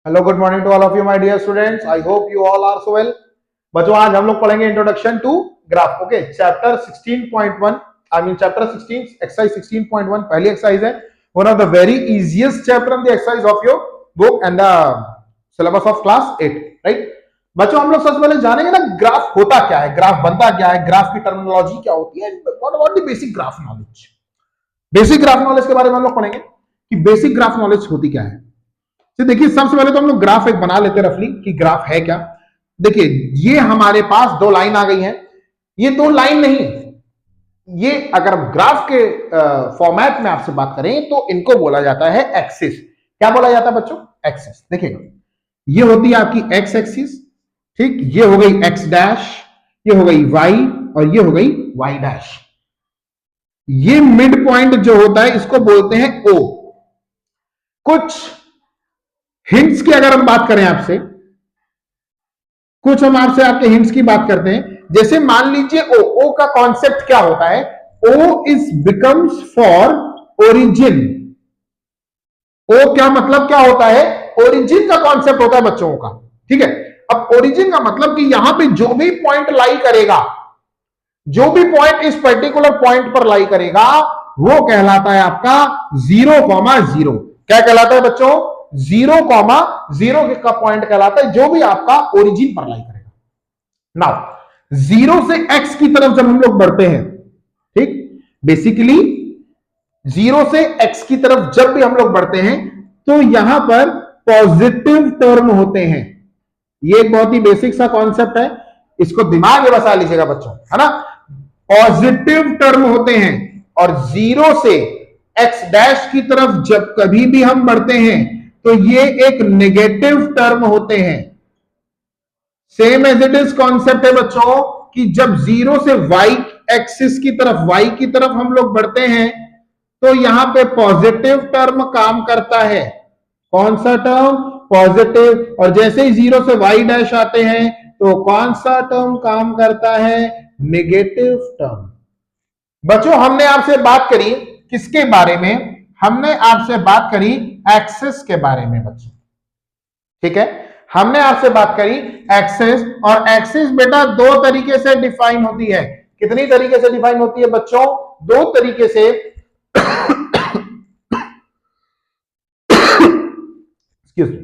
Hello good morning to all of you my dear students. I hope you all are so well. बच्चों आज हम लोग पढ़ेंगे introduction to graph. Okay, chapter 16.1 I mean chapter 16 exercise 16.1 पहली exercise है। One of the very easiest chapter of the exercise of your book and the syllabus of class 8, right. बच्चों हम लोग सबसे पहले जानेंगे ना ग्राफ होता क्या है, ग्राफ बनता क्या है, ग्राफ की टर्मिनोलॉजी क्या होती है, what about the basic graph knowledge. Basic graph knowledge के बारे में हम लोग पढ़ेंगे कि बेसिक ग्राफ नॉलेज होती क्या है। तो देखिए सबसे पहले तो हम लोग ग्राफ एक बना लेते हैं रफली कि ग्राफ है क्या। देखिए ये हमारे पास दो लाइन आ गई है, ये दो लाइन नहीं, ये अगर ग्राफ के फॉर्मेट में आपसे बात करें तो इनको बोला जाता है एक्सिस। क्या बोला जाता है बच्चों? एक्सिस। देखिएगा ये होती है आपकी एक्स एक्सिस, ठीक, ये हो गई एक्स डैश, ये हो गई वाई और ये हो गई वाई डैश। ये मिड पॉइंट जो होता है इसको बोलते हैं ओ। कुछ हिंट्स की अगर हम बात करें आपसे, कुछ हम आपसे आपके हिंट्स की बात करते हैं। जैसे मान लीजिए ओ का कॉन्सेप्ट क्या होता है? O is becomes for origin. O क्या मतलब क्या होता है? ओरिजिन का कॉन्सेप्ट होता है बच्चों का, ठीक है। अब ओरिजिन का मतलब कि यहां पे जो भी पॉइंट लाई करेगा, जो भी पॉइंट इस पर्टिकुलर पॉइंट पर लाई करेगा वो कहलाता है आपका 0,0। क्या कहलाता है बच्चों? 0,0 का पॉइंट कहलाता है जो भी आपका ओरिजिन पर लाई करेगा। नाउ 0 से x की तरफ जब हम लोग बढ़ते हैं, ठीक, बेसिकली 0 से x की तरफ जब भी हम लोग बढ़ते हैं तो यहां पर पॉजिटिव टर्म होते हैं। ये एक बहुत ही बेसिक सा कॉन्सेप्ट है, इसको दिमाग में बसा लीजिएगा बच्चों, है ना। पॉजिटिव टर्म होते हैं और 0 से x डैश की तरफ जब कभी भी हम बढ़ते हैं तो ये एक नेगेटिव टर्म होते हैं। Same as it is concept है बच्चों कि जब 0 से y एक्सिस की तरफ, y की तरफ हम लोग बढ़ते हैं तो यहां पे पॉजिटिव टर्म काम करता है। कौन सा टर्म? पॉजिटिव। और जैसे ही 0 से y डैश आते हैं तो कौन सा टर्म काम करता है? Negative term. बच्चों हमने आपसे बात करी किसके बारे में? हमने आपसे बात करी एक्सिस के बारे में बच्चों, ठीक है। हमने आपसे बात करी एक्सिस, और एक्सिस बेटा दो तरीके से डिफाइन होती है। कितनी तरीके से डिफाइन होती है बच्चों? दो तरीके से एक्सक्यूज मी,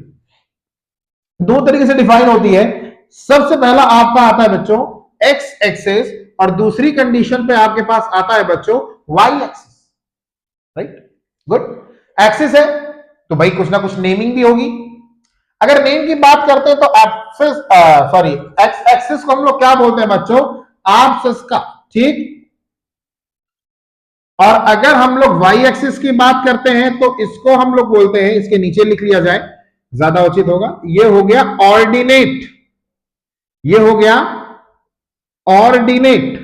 दो तरीके से डिफाइन होती है। सबसे पहला आपका आता है बच्चों एक्स एक्सिस, और दूसरी कंडीशन पे आपके पास आता है बच्चों Y axis, right. Good. Axis है तो भाई कुछ ना कुछ नेमिंग भी होगी। अगर नेम की बात करते हैं तो एक्सिस सॉरी एक्स एक्सिस को हम लोग क्या बोलते हैं बच्चों? एब्सिस का, ठीक। और अगर हम लोग वाई एक्सिस की बात करते हैं तो इसको हम लोग बोलते हैं, इसके नीचे लिख लिया जाए ज्यादा उचित होगा, ये हो गया ऑर्डिनेट। ये हो गया ऑर्डिनेट,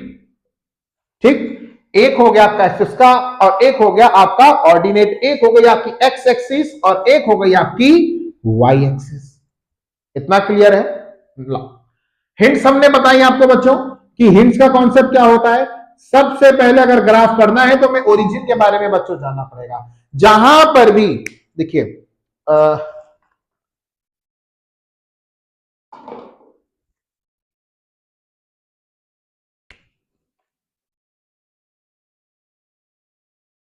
ठीक। एक हो गया आपका एक्सिस का और एक हो गया आपका ऑर्डिनेट। एक हो गई आपकी एक्स एक्सिस और एक हो गई आपकी वाई एक्सिस। इतना क्लियर है? हिंट्स हमने बताई आपको बच्चों कि हिंट्स का कॉन्सेप्ट क्या होता है। सबसे पहले अगर ग्राफ करना है तो मैं ओरिजिन के बारे में बच्चों जानना पड़ेगा। जहां पर भी देखिए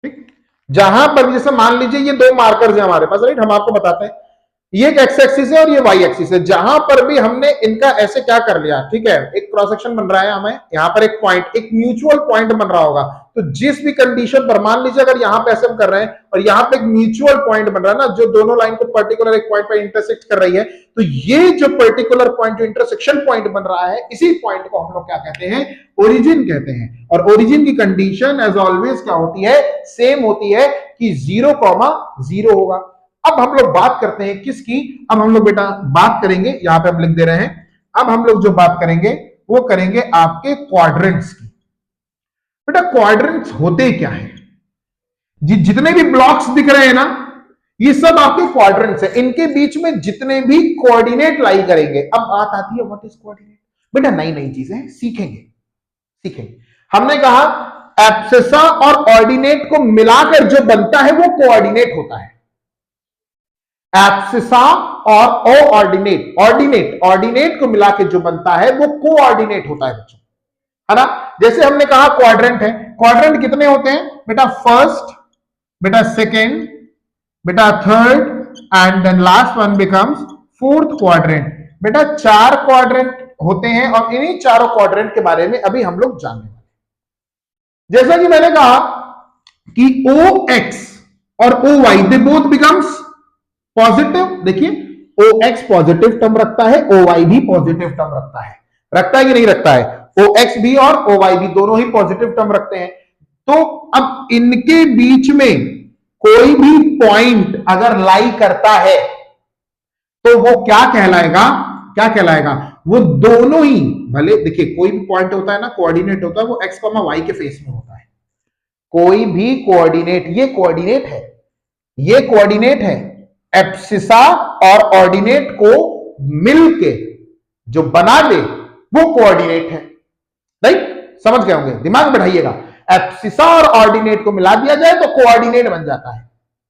ठीक, जहां पर जैसे मान लीजिए ये दो मार्कर्स हैं हमारे पास, राइट। हम आपको बताते हैं ये एक एक्स एक्सिस है और ये वाई एक्सिस है। जहां पर भी हमने इनका ऐसे क्या कर लिया, ठीक है, एक क्रॉस सेक्शन बन रहा है, हमें यहां पर एक पॉइंट, एक म्यूचुअल पॉइंट बन रहा होगा। तो जिस भी कंडीशन पर मान लीजिए अगर यहां पे ऐसे हम कर रहे हैं और यहां पे एक म्यूचुअल पॉइंट बन रहा है ना, जो दोनों लाइन को पर्टिकुलर एक पॉइंट पर इंटरसेक्ट कर रही है, तो ये जो पर्टिकुलर पॉइंट, जो इंटरसेक्शन पॉइंट बन रहा है, इसी पॉइंट को हम लोग क्या कहते हैं? ओरिजिन कहते हैं। और ओरिजिन की कंडीशन एज ऑलवेज क्या होती है? सेम होती है कि 0,0 होगा। अब हम लोग बात करते हैं किसकी? अब हम लोग बेटा बात करेंगे, यहां पे हम लिख दे रहे हैं, अब हम लोग जो बात करेंगे वो करेंगे आपके क्वाड्रेंट्स की। बेटा क्वाड्रेंट्स होते क्या है? जितने भी ब्लॉक्स दिख रहे हैं ना, ये सब आपके क्वाड्रेंट्स है। इनके बीच में जितने भी कोऑर्डिनेट लाई करेंगे। अब बात आती है व्हाट इज कोऑर्डिनेट। बेटा नई नई चीजें सीखेंगे, सीखेंगे। हमने कहा एब्सिसा और ऑर्डिनेट को मिलाकर जो बनता है वो कोऑर्डिनेट होता है। एब्सिसा और ओ ऑर्डिनेट। ऑर्डिनेट को मिला के जो बनता है वो कोऑर्डिनेट होता है बच्चों, है ना। जैसे हमने कहा क्वाड्रेंट है, क्वाड्रेंट कितने होते हैं बेटा? फर्स्ट, बेटा सेकेंड, बेटा third and then last one becomes fourth quadrant. बेटा 4 क्वाड्रेंट होते हैं और इन्हीं चारों क्वाड्रेंट के बारे में अभी हम लोग जानने वाले। जैसा कि मैंने कहा कि ओ एक्स और O Y they both becomes positive. देखिए ओ एक्स पॉजिटिव टर्म रखता है, ओ वाई भी पॉजिटिव टर्म रखता है कि नहीं रखता है? ओ एक्स भी और ओ वाई भी दोनों ही पॉजिटिव टर्म रखते हैं। तो अब इनके बीच में कोई भी पॉइंट अगर लाई करता है तो वो क्या कहलाएगा? वो दोनों ही, भले देखिए कोई भी पॉइंट होता है ना, कोऑर्डिनेट होता है, वो एक्स कॉमा वाई के फेस में होता है। कोई भी कोऑर्डिनेट, ये कोऑर्डिनेट है, एब्सिसा और ऑर्डिनेट को मिलके जो बना दे वो कोऑर्डिनेट है। राइट, समझ गए होंगे, दिमाग में बैठाइएगा। एब्सिसा और ऑर्डिनेट को मिला दिया जाए तो कोऑर्डिनेट बन जाता है।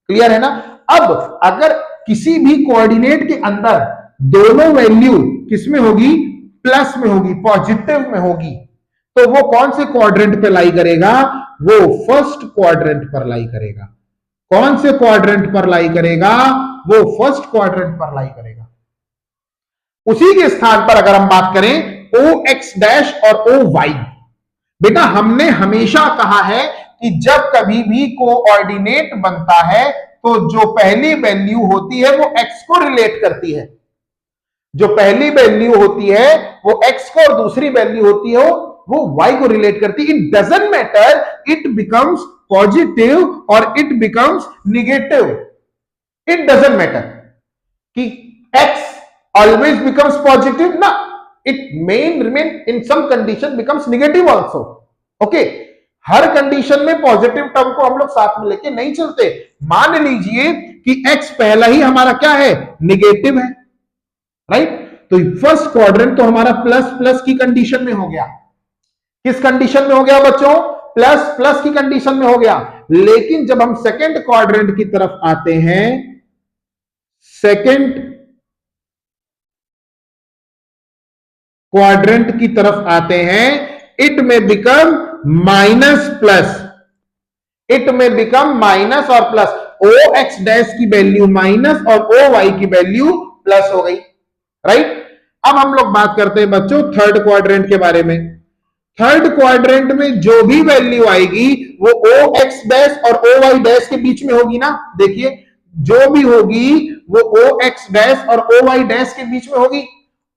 क्लियर है ना? अब अगर किसी भी कोऑर्डिनेट के अंदर दोनों वैल्यू किसमें होगी? प्लस में होगी, पॉजिटिव में होगी, तो वो कौन से क्वाड्रेंट पे लाई करेगा? वो फर्स्ट क्वाड्रेंट पर लाई करेगा। कौन से क्वाड्रेंट पर लाई करेगा? वो फर्स्ट क्वाड्रेंट पर लाई करेगा। उसी के स्थान पर अगर हम बात करें ओ एक्स डैश और ओ वाई, बेटा हमने हमेशा कहा है कि जब कभी भी कोऑर्डिनेट बनता है तो जो पहली वैल्यू होती है वो एक्स को रिलेट करती है। जो पहली वैल्यू होती है वो एक्स को और दूसरी वैल्यू होती है वो वाई को रिलेट करती है। It doesn't matter it becomes positive और it becomes negative. It doesn't matter कि X always becomes positive, na, it may remain in some condition becomes negative also. Okay, her condition में positive term को हम लोग साथ में लेके नहीं चलते। मान लीजिए कि x पहला ही हमारा क्या है? निगेटिव है, राइट? तो फर्स्ट क्वाड्रेंट तो हमारा प्लस प्लस की कंडीशन में हो गया। किस कंडीशन में हो गया बच्चों? प्लस प्लस की कंडीशन में हो गया। लेकिन जब हम सेकेंड क्वाड्रेंट की तरफ आते हैं, सेकेंड क्वाड्रेंट की तरफ आते हैं, इट में बिकम माइनस प्लस, इट में बिकम माइनस और प्लस। ओ एक्स डैश की वैल्यू माइनस और ओ वाई की वैल्यू प्लस हो गई, राइट? अब हम लोग बात करते हैं बच्चों थर्ड क्वाड्रेंट के बारे में। थर्ड क्वाड्रेंट में जो भी वैल्यू आएगी वो ओ एक्स डैश और ओ वाई डैश के बीच में होगी ना। देखिए जो भी होगी वो ओ एक्स डैश और ओ वाई डैश के बीच में होगी।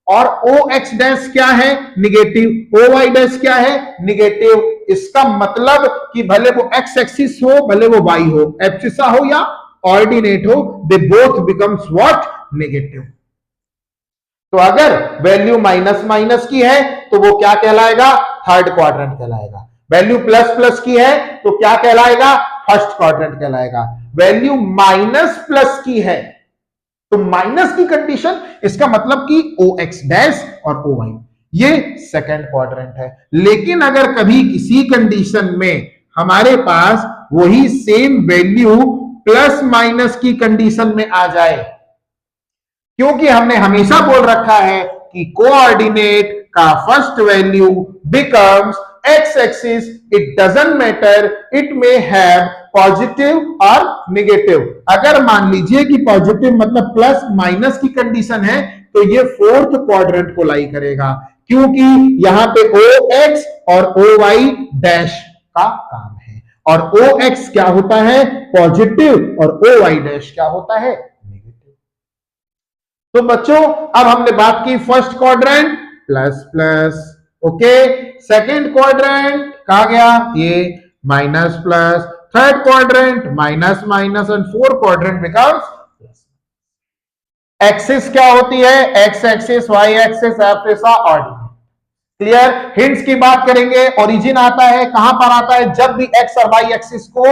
और ओ एक्स डैश क्या है? निगेटिव। ओ वाई डैश क्या है? निगेटिव। इसका मतलब कि भले वो एक्स एक्सिस हो, भले वो वाई हो, एब्सिसा हो या ऑर्डिनेट हो, दे बोथ बिकम्स व्हाट? नेगेटिव। तो अगर वैल्यू माइनस माइनस की है तो वो क्या कहलाएगा? थर्ड क्वाड्रेंट कहलाएगा। वैल्यू प्लस प्लस की है तो क्या कहलाएगा? फर्स्ट क्वाड्रेंट कहलाएगा। वैल्यू माइनस प्लस की है तो माइनस की कंडीशन, इसका मतलब कि ओ एक्स डैश और ओ वाई, ये सेकेंड क्वाड्रेंट है। लेकिन अगर कभी किसी कंडीशन में हमारे पास वही सेम वैल्यू प्लस माइनस की कंडीशन में आ जाए, क्योंकि हमने हमेशा बोल रखा है कि कोऑर्डिनेट का first value becomes x axis, it doesn't matter it may have positive और निगेटिव। अगर मान लीजिए कि पॉजिटिव मतलब प्लस माइनस की कंडीशन है तो ये फोर्थ क्वाड्रेंट को लाई करेगा, क्योंकि यहां पे ओ एक्स और ओ वाई डैश का काम है। और ओ एक्स क्या होता है? पॉजिटिव, और ओ वाई डैश क्या होता है? नेगेटिव। तो बच्चों अब हमने बात की first quadrant plus plus, okay. Second quadrant कहा गया? ये minus plus. Third quadrant minus minus and fourth quadrant becomes plus. Axis क्या होती है? X axis, Y axis, abscissa, ordinate. Clear? Hints की बात करेंगे। ओरिजिन आता है, कहां पर आता है? जब भी एक्स और वाई एक्सिस को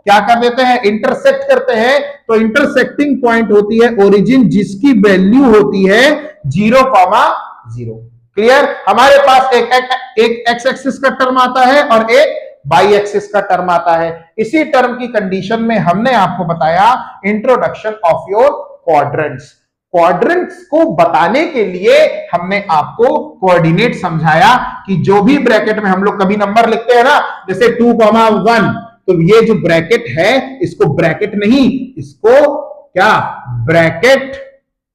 क्या कर देते हैं? इंटरसेक्ट करते हैं, तो इंटरसेक्टिंग पॉइंट होती है ओरिजिन, जिसकी वैल्यू होती है 0,0। क्लियर? हमारे पास एक एक्स एक्सिस का टर्म आता है और एक वाई एक्सिस का टर्म आता है। इसी टर्म की कंडीशन में हमने आपको बताया introduction of your quadrants. Quadrants को बताने के लिए हमने आपको कोऑर्डिनेट समझाया कि जो भी ब्रैकेट में हम लोग कभी नंबर लिखते हैं ना, जैसे 2,1, तो ये जो ब्रैकेट है इसको ब्रैकेट नहीं, इसको क्या ब्रैकेट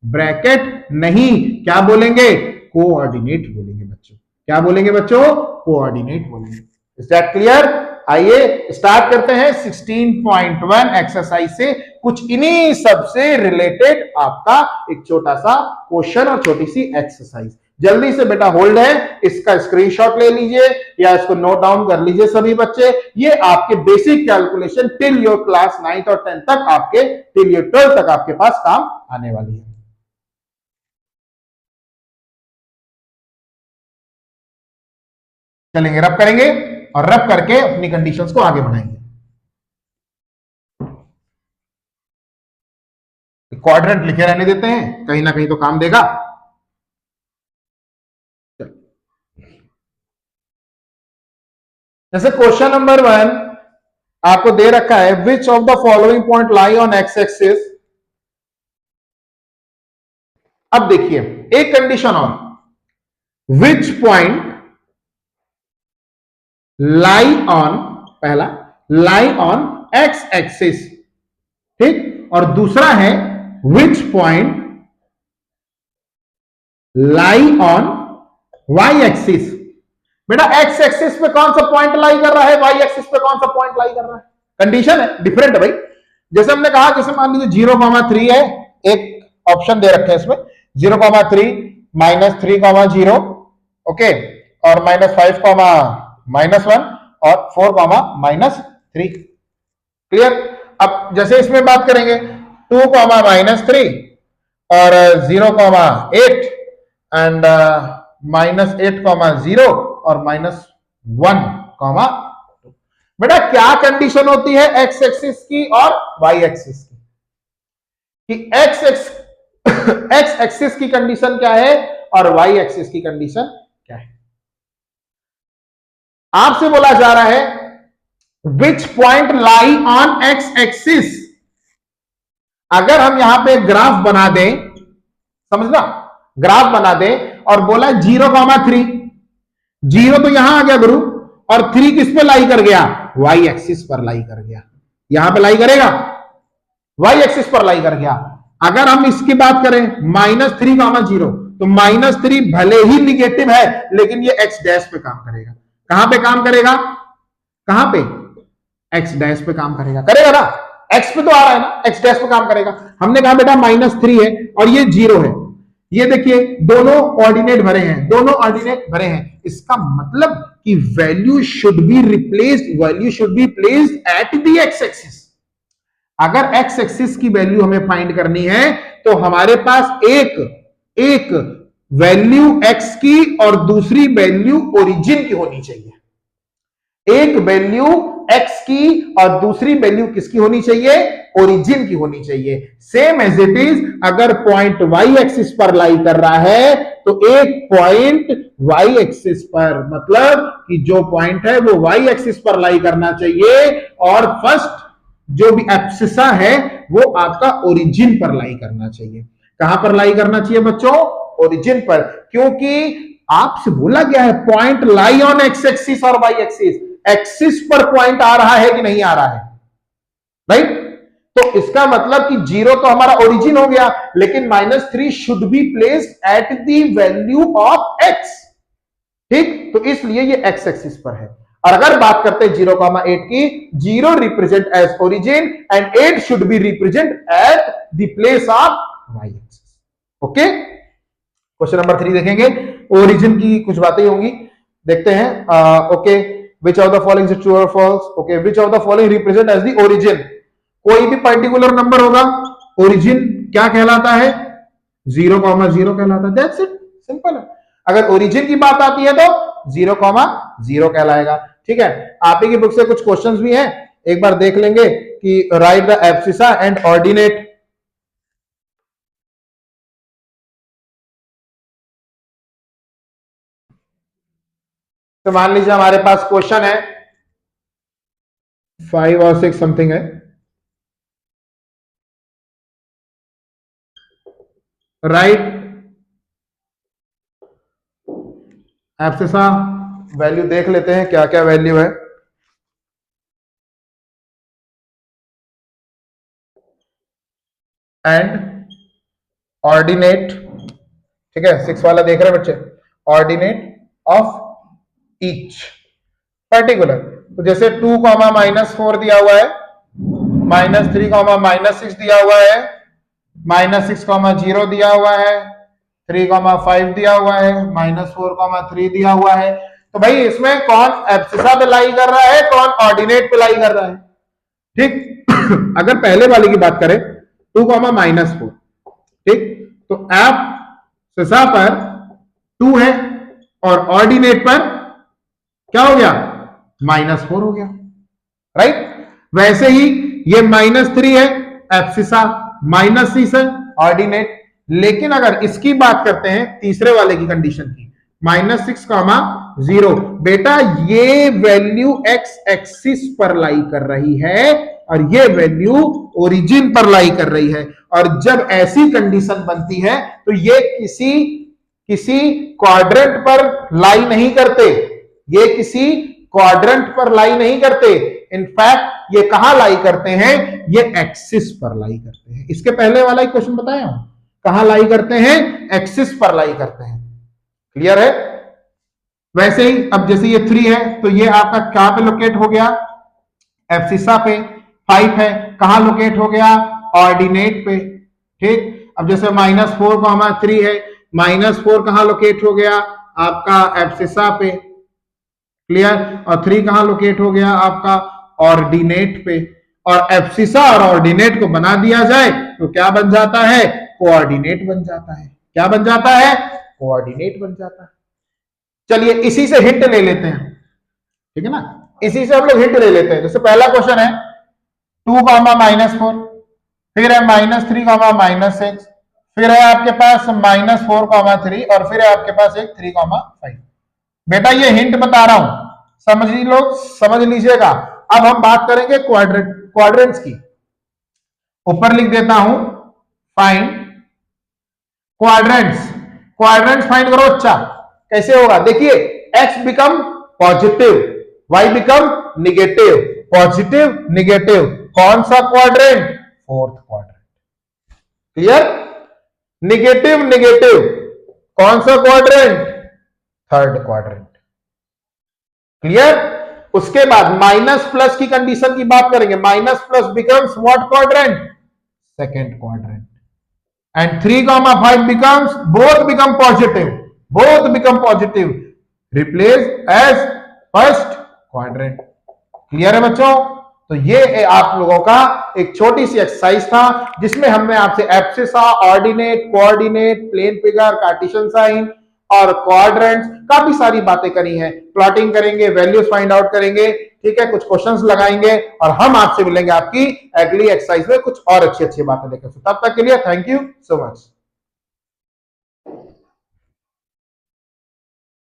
ब्रैकेट नहीं क्या बोलेंगे, कोऑर्डिनेट बोलेंगे बच्चों। क्या बोलेंगे बच्चों? कोऑर्डिनेट बोलेंगे। Is that clear? आइए स्टार्ट करते हैं 16.1 एक्सरसाइज से। कुछ इन्हीं सबसे रिलेटेड आपका एक छोटा सा क्वेश्चन और छोटी सी एक्सरसाइज। जल्दी से बेटा होल्ड है, इसका स्क्रीनशॉट ले लीजिए या इसको नोट डाउन कर लीजिए सभी बच्चे। ये आपके basic calculation till your class 9th और 10th तक, आपके टिल योर 12th तक आपके पास काम आने वाली है। चलेंगे, रब करेंगे और रब करके अपनी कंडीशंस को आगे बढ़ाएंगे। क्वाड्रेंट लिखे रहने देते हैं, कहीं ना कहीं तो काम देगा। जैसे क्वेश्चन नंबर 1 आपको दे रखा है, which of the following point lie on x axis. अब देखिए एक कंडीशन और, विच पॉइंट लाई ऑन, पहला लाई ऑन एक्स एक्सिस, ठीक, और दूसरा है which point lie on Y axis. बेटा एक्स एक्सिस पे कौन सा पॉइंट लाई कर रहा है, वाई एक्सिस पे कौन सा पॉइंट लाई कर रहा है, कंडीशन है डिफरेंट है भाई। जैसे हमने कहा, जैसे मान लीजिए 0,3 है, एक ऑप्शन दे रखे हैं इसमें 0,3 -3,0, ओके, और -5, -1 और 4, -3। क्लियर? अब जैसे इसमें बात करेंगे 2, -3 और 0,8 एंड -8,0 और -1, बेटा क्या कंडीशन होती है एक्स एक्सिस की और वाई एक्सिस की, कि एक्स एक्सिस की कंडीशन क्या है और वाई एक्सिस की कंडीशन क्या है। आपसे बोला जा रहा है which point lie on x axis. अगर हम यहां पे ग्राफ बना दें, समझना, ग्राफ बना दें और बोला 0,3, 0 तो यहां आ गया गुरु, और 3 किस पे लाई कर गया, वाई एक्सिस पर लाई कर गया। यहां पे लाई करेगा, वाई एक्सिस पर लाई कर गया। अगर हम इसकी बात करें -3,0, तो -3 भले ही निगेटिव है लेकिन ये एक्स डैश पे काम करेगा। कहां पे काम करेगा, कहां पे, एक्स डैश पे काम करेगा, करेगा ना, एक्स पे तो आ रहा है ना, एक्स डैश पे काम करेगा। हमने कहा बेटा -3 है और ये 0 है, ये देखिए दोनों ऑर्डिनेट भरे हैं, दोनों ऑर्डिनेट भरे हैं, इसका मतलब कि value should be replaced, value should be placed at the x axis. अगर एक्स एक्सिस की वैल्यू हमें फाइंड करनी है तो हमारे पास एक वैल्यू एक्स की और दूसरी वैल्यू ओरिजिन की होनी चाहिए। एक वैल्यू एक्स की और दूसरी वैल्यू किसकी होनी चाहिए, ओरिजिन की होनी चाहिए। सेम एज इट इज, अगर पॉइंट वाई एक्सिस पर लाई कर रहा है तो एक पॉइंट वाई एक्सिस पर, मतलब कि जो पॉइंट है वो वाई एक्सिस पर लाई करना चाहिए, और फर्स्ट जो भी एब्सिसा है वो आपका ओरिजिन पर लाई करना चाहिए। कहां पर लाई करना चाहिए बच्चों, ओरिजिन पर, क्योंकि आपसे बोला गया है point lie on x axis और वाई एक्सिस। एक्सिस पर पॉइंट आ रहा है कि नहीं आ रहा है, राइट? तो इसका मतलब कि 0 तो हमारा ओरिजिन हो गया, लेकिन -3 should be placed at the value of x, ठीक? तो इसलिए ये x एक्सिस पर है। और अगर बात करते हैं 0,8 की, 0 represent as origin and 8 should be represent at the place of y axis. Okay, question number 3 देखेंगे, ओरिजिन की कुछ बातें होंगी, देखते हैं। Okay, which of the following is true or false? Okay, which of the following represent as the origin? कोई भी particular number होगा, ओरिजिन क्या कहलाता है, 0,0 कहलाता है। दैट्स इट, सिंपल है। अगर ओरिजिन की बात आती है तो 0,0 कहलाएगा, ठीक है। आप ही की बुक से कुछ क्वेश्चंस भी हैं, एक बार देख लेंगे कि right the abscissa and ordinate. तो मान लीजिए हमारे पास क्वेश्चन है 5 और 6 समथिंग है, राइट एब्सिसा वैल्यू देख लेते हैं क्या क्या वैल्यू है। एंड ऑर्डिनेट, ठीक है 6 वाला देख रहे हैं बच्चे, ऑर्डिनेट ऑफ ईच पर्टिकुलर। तो जैसे 2 -4 दिया हुआ है, -3 -6 दिया हुआ है, -6 0 दिया हुआ है, 3 5 दिया हुआ है, -4 3 दिया हुआ है। तो भाई इसमें कौन एब्सिसा पे लाई कर रहा है, कौन ऑर्डिनेट पे लाई कर रहा है, ठीक। अगर पहले वाले की बात करें 2 -4, ठीक, तो एब्सिसा पर 2 है और ऑर्डिनेट पर क्या हो गया, -4 हो गया, राइट। वैसे ही ये -3 है एब्सिसा, -6 है ऑर्डिनेट। लेकिन अगर इसकी बात करते हैं तीसरे वाले की कंडीशन की, -6 0, बेटा ये वैल्यू एक्स एक्सिस पर लाई कर रही है और ये वैल्यू ओरिजिन पर लाई कर रही है। और जब ऐसी कंडीशन बनती है तो ये किसी क्वाड्रेंट पर लाई नहीं करते, ये किसी क्वाड्रेंट पर लाई नहीं करते, इनफैक्ट ये कहां लाई करते हैं, ये एक्सिस पर लाई करते हैं। इसके पहले वाला ही क्वेश्चन बताया हूं, कहां लाई करते हैं, एक्सिस पर लाई करते हैं, क्लियर है। वैसे ही अब जैसे ये 3 है तो ये आपका कहां पे लोकेट हो गया, एब्सिसा पे। 5 है कहां लोकेट हो गया, ऑर्डिनेट पे, ठीक। अब जैसे -4 3 है, -4 कहां लोकेट हो गया आपका एब्सिसा पे, क्लियर। और 3 कहां लोकेट हो गया आपका ऑर्डिनेट पे। और एब्सिसा और ऑर्डिनेट को बना दिया जाए तो क्या बन जाता है, कोऑर्डिनेट बन जाता है। क्या बन जाता है, कोऑर्डिनेट बन जाता है। चलिए इसी से हिंट ले लेते हैं, ठीक है ना, इसी से हम लोग हिंट ले लेते हैं। जैसे पहला क्वेश्चन है 2 -4, फिर है -3 -6, फिर है आपके पास -4 3 और फिर है आपके पास एक 3 5। बेटा ये हिंट बता रहा हूं, समझ लीजिएगा। अब हम बात करेंगे क्वाड्रेंट्स की। ऊपर लिख देता हूं फाइंड क्वाड्रेंट्स फाइंड करो। अच्छा कैसे होगा, देखिए x become positive, y become negative, positive negative, कौन सा quadrant, fourth quadrant, clear. Negative negative, कौन सा क्वाड्रेंट, थर्ड क्वाड्रेंट, क्लियर। उसके बाद माइनस प्लस की कंडीशन की बात करेंगे, minus plus becomes what quadrant, second quadrant. And 3 5 becomes both become positive, replace as first quadrant, clear है बच्चों। तो ये आप लोगों का एक छोटी सी एक्सरसाइज था जिसमें हमने आपसे abscissa, ordinate, coordinate, plane figure, cartesian sign और क्वाड्रेंट्स काफी सारी बातें करी हैं। प्लॉटिंग करेंगे, वैल्यूज फाइंड आउट करेंगे, ठीक है, कुछ क्वेश्चंस लगाएंगे और हम आपसे मिलेंगे आपकी अगली एक्सरसाइज में कुछ और अच्छी बातें लेकर। तब तक के लिए थैंक यू सो मच।